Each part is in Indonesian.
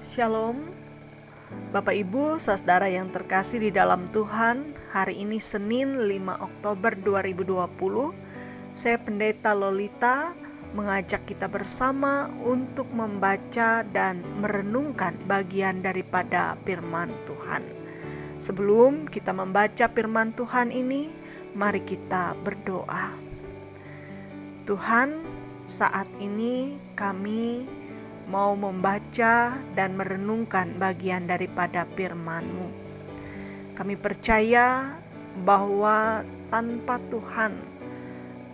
Shalom, Bapak Ibu, saudara yang terkasih di dalam Tuhan. Hari ini Senin 5 Oktober 2020. Saya Pendeta Lolita mengajak kita bersama untuk membaca dan merenungkan bagian daripada firman Tuhan. Sebelum kita membaca firman Tuhan ini, mari kita berdoa. Tuhan, saat ini kami mau membaca dan merenungkan bagian daripada firman-Mu. Kami percaya bahwa tanpa Tuhan,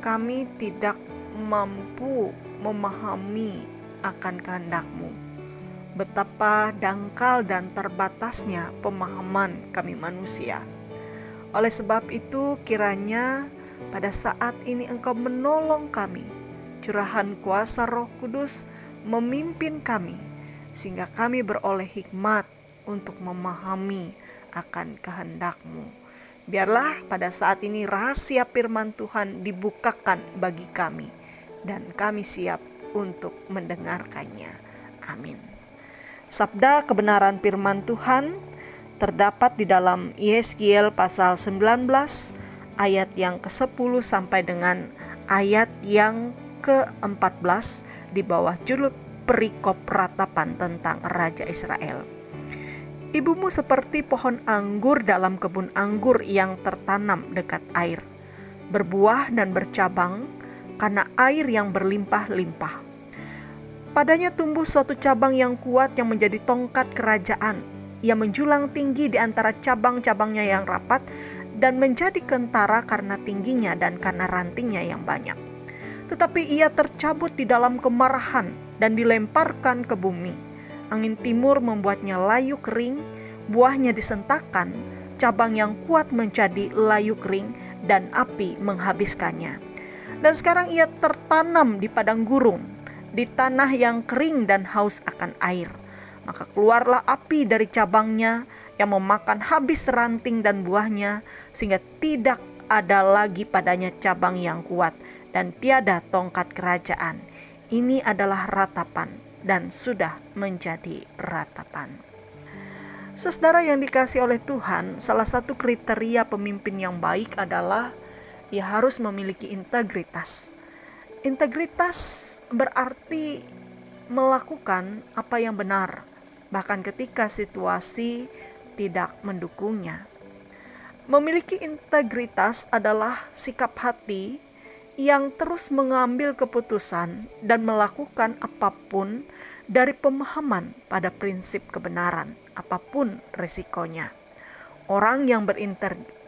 kami tidak mampu memahami akan kehendak-Mu. Betapa dangkal dan terbatasnya pemahaman kami manusia. Oleh sebab itu, kiranya pada saat ini Engkau menolong kami, curahan kuasa Roh Kudus memimpin kami, sehingga kami beroleh hikmat untuk memahami akan kehendak-Mu. Biarlah pada saat ini rahasia firman Tuhan dibukakan bagi kami, dan kami siap untuk mendengarkannya. Amin. Sabda kebenaran firman Tuhan terdapat di dalam Yeskiel pasal 19 ayat yang ke-10 sampai dengan ayat yang ke-14 di bawah judul perikop ratapan tentang Raja Israel. Ibumu seperti pohon anggur dalam kebun anggur yang tertanam dekat air, berbuah dan bercabang karena air yang berlimpah-limpah. Padanya tumbuh suatu cabang yang kuat yang menjadi tongkat kerajaan. Ia menjulang tinggi di antara cabang-cabangnya yang rapat dan menjadi kentara karena tingginya dan karena rantingnya yang banyak. Tetapi ia tercabut di dalam kemarahan dan dilemparkan ke bumi. Angin timur membuatnya layu kering, buahnya disentakkan, cabang yang kuat menjadi layu kering, dan api menghabiskannya. Dan sekarang ia tertanam di padang gurun, di tanah yang kering dan haus akan air. Maka keluarlah api dari cabangnya yang memakan habis ranting dan buahnya, sehingga tidak ada lagi padanya cabang yang kuat, dan tiada tongkat kerajaan. Ini adalah ratapan dan sudah menjadi ratapan. Saudara yang dikasihi oleh Tuhan, salah satu kriteria pemimpin yang baik adalah ia harus memiliki integritas. Integritas berarti melakukan apa yang benar, bahkan ketika situasi tidak mendukungnya. Memiliki integritas adalah sikap hati yang terus mengambil keputusan dan melakukan apapun dari pemahaman pada prinsip kebenaran, apapun resikonya. Orang yang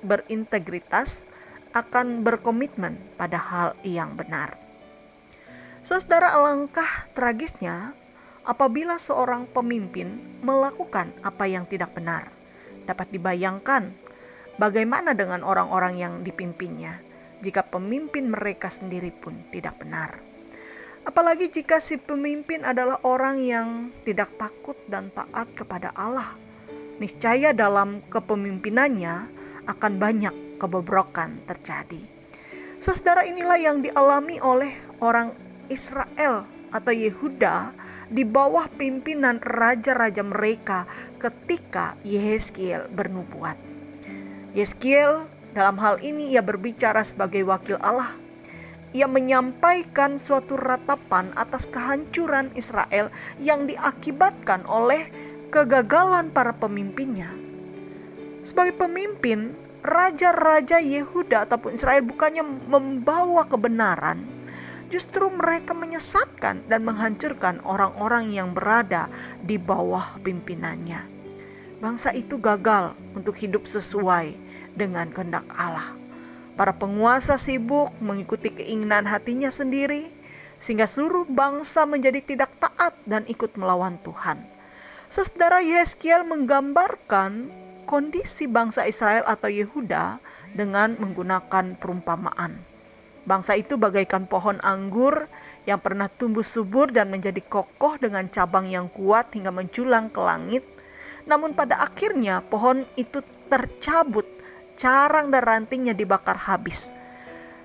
berintegritas akan berkomitmen pada hal yang benar. Saudara, alangkah tragisnya apabila seorang pemimpin melakukan apa yang tidak benar. Dapat dibayangkan bagaimana dengan orang-orang yang dipimpinnya jika pemimpin mereka sendiri pun tidak benar. Apalagi jika si pemimpin adalah orang yang tidak takut dan taat kepada Allah. Niscaya dalam kepemimpinannya akan banyak kebobrokan terjadi. Saudara, inilah yang dialami oleh orang Israel atau Yehuda di bawah pimpinan raja-raja mereka ketika Yeskiel bernubuat. Yeskiel dalam hal ini ia berbicara sebagai wakil Allah. Ia menyampaikan suatu ratapan atas kehancuran Israel yang diakibatkan oleh kegagalan para pemimpinnya. Sebagai pemimpin, raja-raja Yehuda ataupun Israel bukannya membawa kebenaran, justru mereka menyesatkan dan menghancurkan orang-orang yang berada di bawah pimpinannya. Bangsa itu gagal untuk hidup sesuai dengan kehendak Allah. Para penguasa sibuk mengikuti keinginan hatinya sendiri, sehingga seluruh bangsa menjadi tidak taat dan ikut melawan Tuhan. Saudara, Yeskiel menggambarkan kondisi bangsa Israel atau Yehuda dengan menggunakan perumpamaan. Bangsa itu bagaikan pohon anggur yang pernah tumbuh subur dan menjadi kokoh dengan cabang yang kuat hingga menjulang ke langit. Namun pada akhirnya pohon itu tercabut, carang dan rantingnya dibakar habis.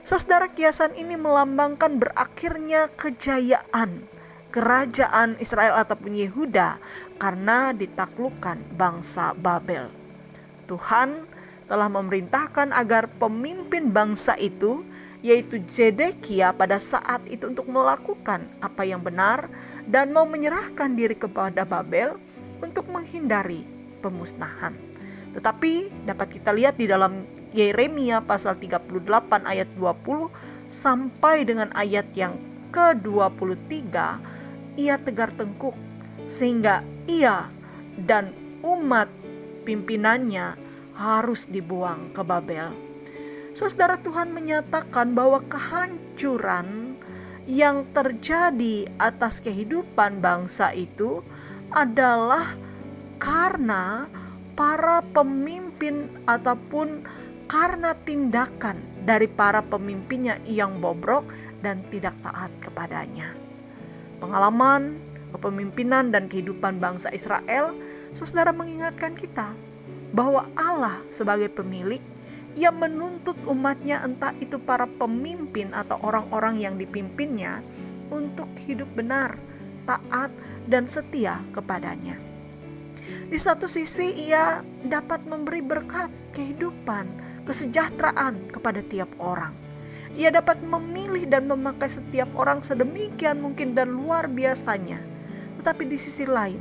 Saudara, kiasan ini melambangkan berakhirnya kejayaan kerajaan Israel ataupun Yehuda karena ditaklukkan bangsa Babel. Tuhan telah memerintahkan agar pemimpin bangsa itu, yaitu Zedekia, pada saat itu untuk melakukan apa yang benar dan mau menyerahkan diri kepada Babel untuk menghindari pemusnahan. Tetapi dapat kita lihat di dalam Yeremia pasal 38 ayat 20 sampai dengan ayat yang ke-23, ia tegar tengkuk sehingga ia dan umat pimpinannya harus dibuang ke Babel. Saudara, Tuhan menyatakan bahwa kehancuran yang terjadi atas kehidupan bangsa itu adalah karena para pemimpin ataupun karena tindakan dari para pemimpinnya yang bobrok dan tidak taat kepadanya. Pengalaman kepemimpinan dan kehidupan bangsa Israel, saudara, mengingatkan kita bahwa Allah sebagai pemilik yang menuntut umatnya, entah itu para pemimpin atau orang-orang yang dipimpinnya, untuk hidup benar, taat, dan setia kepadanya. Di satu sisi ia dapat memberi berkat kehidupan, kesejahteraan kepada tiap orang. Ia dapat memilih dan memakai setiap orang sedemikian mungkin dan luar biasanya. Tetapi di sisi lain,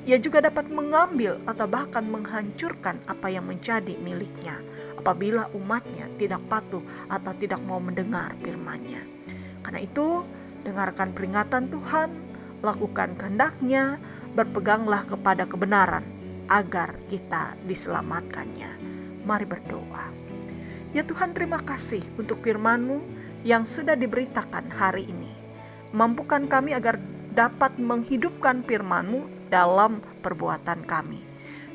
ia juga dapat mengambil atau bahkan menghancurkan apa yang menjadi miliknya apabila umatnya tidak patuh atau tidak mau mendengar firman-Nya. Karena itu, dengarkan peringatan Tuhan, lakukan kehendak-Nya, berpeganglah kepada kebenaran agar kita diselamatkannya. Mari berdoa. Ya Tuhan, terima kasih untuk firman-Mu yang sudah diberitakan hari ini. Mampukan kami agar dapat menghidupkan firman-Mu dalam perbuatan kami,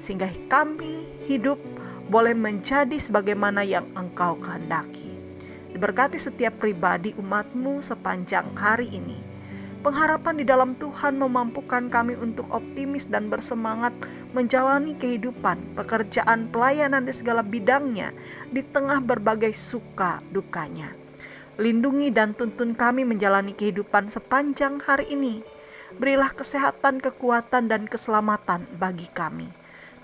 sehingga kami hidup boleh menjadi sebagaimana yang Engkau kehendaki. Diberkati setiap pribadi umat-Mu sepanjang hari ini. Pengharapan di dalam Tuhan memampukan kami untuk optimis dan bersemangat menjalani kehidupan, pekerjaan, pelayanan di segala bidangnya di tengah berbagai suka dukanya. Lindungi dan tuntun kami menjalani kehidupan sepanjang hari ini. Berilah kesehatan, kekuatan, dan keselamatan bagi kami.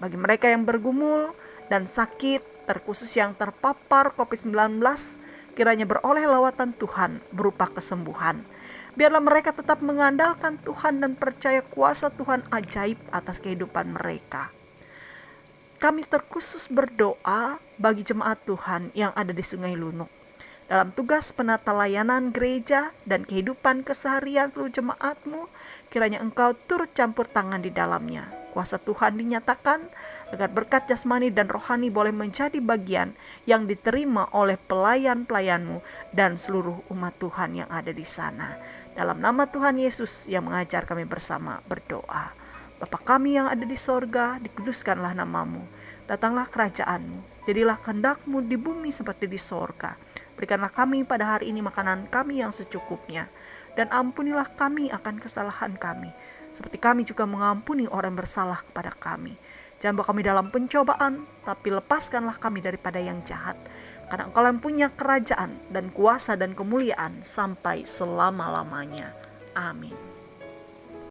Bagi mereka yang bergumul dan sakit, terkhusus yang terpapar COVID-19, kiranya beroleh lawatan Tuhan berupa kesembuhan. Biarlah mereka tetap mengandalkan Tuhan dan percaya kuasa Tuhan ajaib atas kehidupan mereka. Kami terkhusus berdoa bagi jemaat Tuhan yang ada di Sungai Lunuk, dalam tugas penata layanan gereja dan kehidupan keseharian seluruh jemaat-Mu. Kiranya Engkau turut campur tangan di dalamnya. Kuasa Tuhan dinyatakan agar berkat jasmani dan rohani boleh menjadi bagian yang diterima oleh pelayan-pelayan-Mu dan seluruh umat Tuhan yang ada di sana. Dalam nama Tuhan Yesus yang mengajar kami bersama berdoa. Bapa kami yang ada di sorga, dikuduskanlah nama-Mu. Datanglah kerajaan-Mu, jadilah kehendak-Mu di bumi seperti di sorga. Berikanlah kami pada hari ini makanan kami yang secukupnya, dan ampunilah kami akan kesalahan kami, seperti kami juga mengampuni orang bersalah kepada kami. Jangan bawa kami dalam pencobaan, tapi lepaskanlah kami daripada yang jahat. Karena Engkau yang punya kerajaan dan kuasa dan kemuliaan sampai selama-lamanya. Amin.